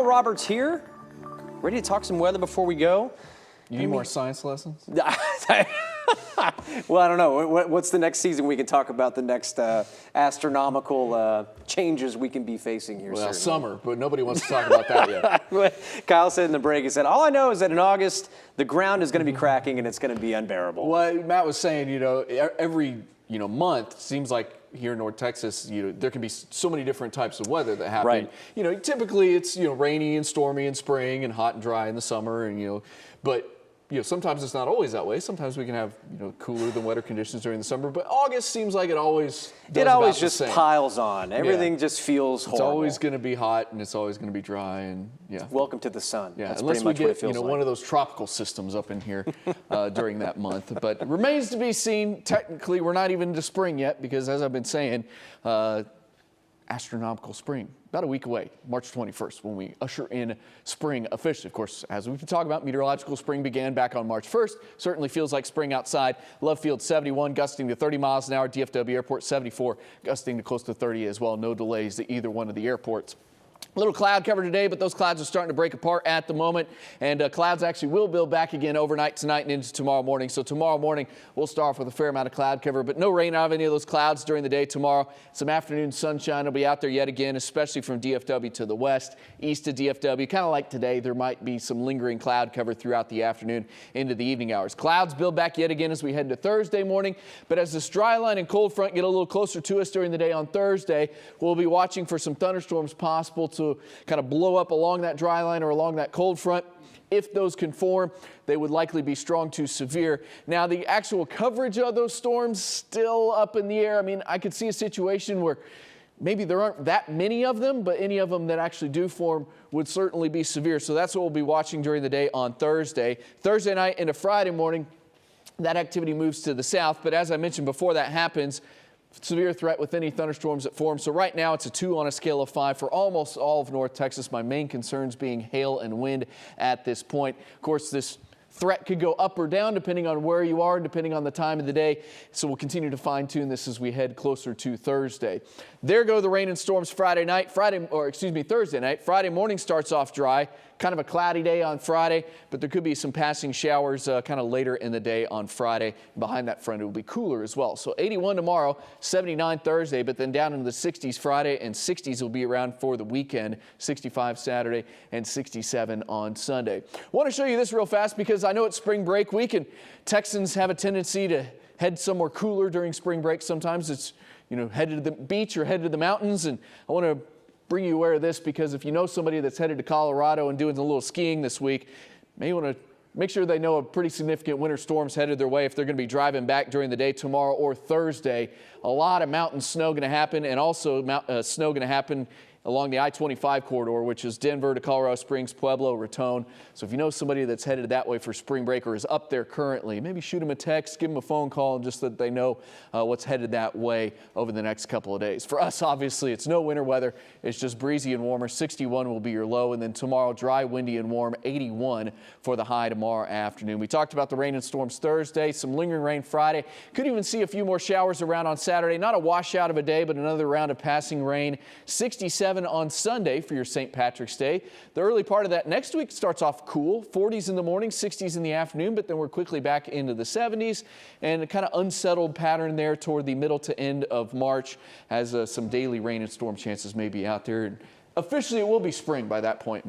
Roberts here, ready to talk some weather before we go. You need more science lessons? Well, I don't know. What's the next season we can talk about the next astronomical changes we can be facing here? Well, certainly. summer, but nobody wants to talk about that yet. Kyle said in the break, he said, all I know is that in August, the ground is going to be cracking and it's going to be unbearable. Well, Matt was saying, every, month, seems like here in North Texas, there can be so many different types of weather that happen. Right. Typically it's, rainy and stormy in spring and hot and dry in the summer, and, but sometimes it's not always that way. Sometimes we can have, cooler than wetter conditions during the summer. But August seems like it always does. It always just piles on. Everything just feels horrible. It's always going to be hot and it's always going to be dry. And welcome to the sun. Yeah, that's unless pretty much we what it get feels like. one of those tropical systems up in here during that month. But it remains to be seen. Technically, we're not even into spring yet because, as I've been saying, astronomical spring. About a week away, March 21st, when we usher in spring officially. Of course, as we've been talking about, meteorological spring began back on March 1st. Certainly feels like spring outside. Love Field 71, gusting to 30 miles an hour. DFW Airport 74, gusting to close to 30 as well. No delays at either one of the airports. A little cloud cover today, but those clouds are starting to break apart at the moment, and clouds actually will build back again overnight tonight and into tomorrow morning. So tomorrow morning, we'll start off with a fair amount of cloud cover, but no rain out of any of those clouds during the day tomorrow. Some afternoon sunshine will be out there yet again, especially from DFW to the west, east of DFW. Kind of like today, there might be some lingering cloud cover throughout the afternoon into the evening hours. Clouds build back yet again as we head into Thursday morning, but as this dry line and cold front get a little closer to us during the day on Thursday, we'll be watching for some thunderstorms possible to kind of blow up along that dry line or along that cold front. If those can form, they would likely be strong to severe. Now, the actual coverage of those storms still up in the air. I mean, I could see a situation where maybe there aren't that many of them, but any of them that actually do form would certainly be severe. So that's what we'll be watching during the day on Thursday. Thursday night into Friday morning, that activity moves to the south. But as I mentioned before that happens, severe threat with any thunderstorms that form. So right now it's a 2 on a scale of 5 for almost all of North Texas. My main concerns being hail and wind at this point. Of course, this threat could go up or down depending on where you are and depending on the time of the day. So we'll continue to fine tune this as we head closer to Thursday. There go the rain and storms Thursday night. Friday morning starts off dry. Kind of a cloudy day on Friday, but there could be some passing showers kind of later in the day on Friday. Behind that front, it will be cooler as well. So 81 tomorrow, 79 Thursday, but then down into the 60s Friday, and 60s will be around for the weekend, 65 Saturday and 67 on Sunday. Want to show you this real fast because I know it's spring break week and Texans have a tendency to head somewhere cooler during spring break. Sometimes it's, headed to the beach or headed to the mountains, and I want to bring you aware of this because if you know somebody that's headed to Colorado and doing a little skiing this week, may want to make sure they know a pretty significant winter storm's headed their way if they're going to be driving back during the day tomorrow or Thursday. A lot of mountain snow going to happen, and also snow going to happen along the I-25 corridor, which is Denver to Colorado Springs, Pueblo, Raton. So if you know somebody that's headed that way for spring break or is up there currently, maybe shoot them a text, give them a phone call, and just so that they know what's headed that way over the next couple of days. For us, obviously, it's no winter weather. It's just breezy and warmer. 61 will be your low, and then tomorrow, dry, windy, and warm, 81 for the high tomorrow afternoon. We talked about the rain and storms Thursday, some lingering rain Friday. Could even see a few more showers around on Saturday. Not a washout of a day, but another round of passing rain. 67 on Sunday for your St. Patrick's Day. The early part of that next week starts off cool, 40s in the morning, 60s in the afternoon, but then we're quickly back into the 70s and a kind of unsettled pattern there toward the middle to end of March as some daily rain and storm chances may be out there. And officially, it will be spring by that point, Matt.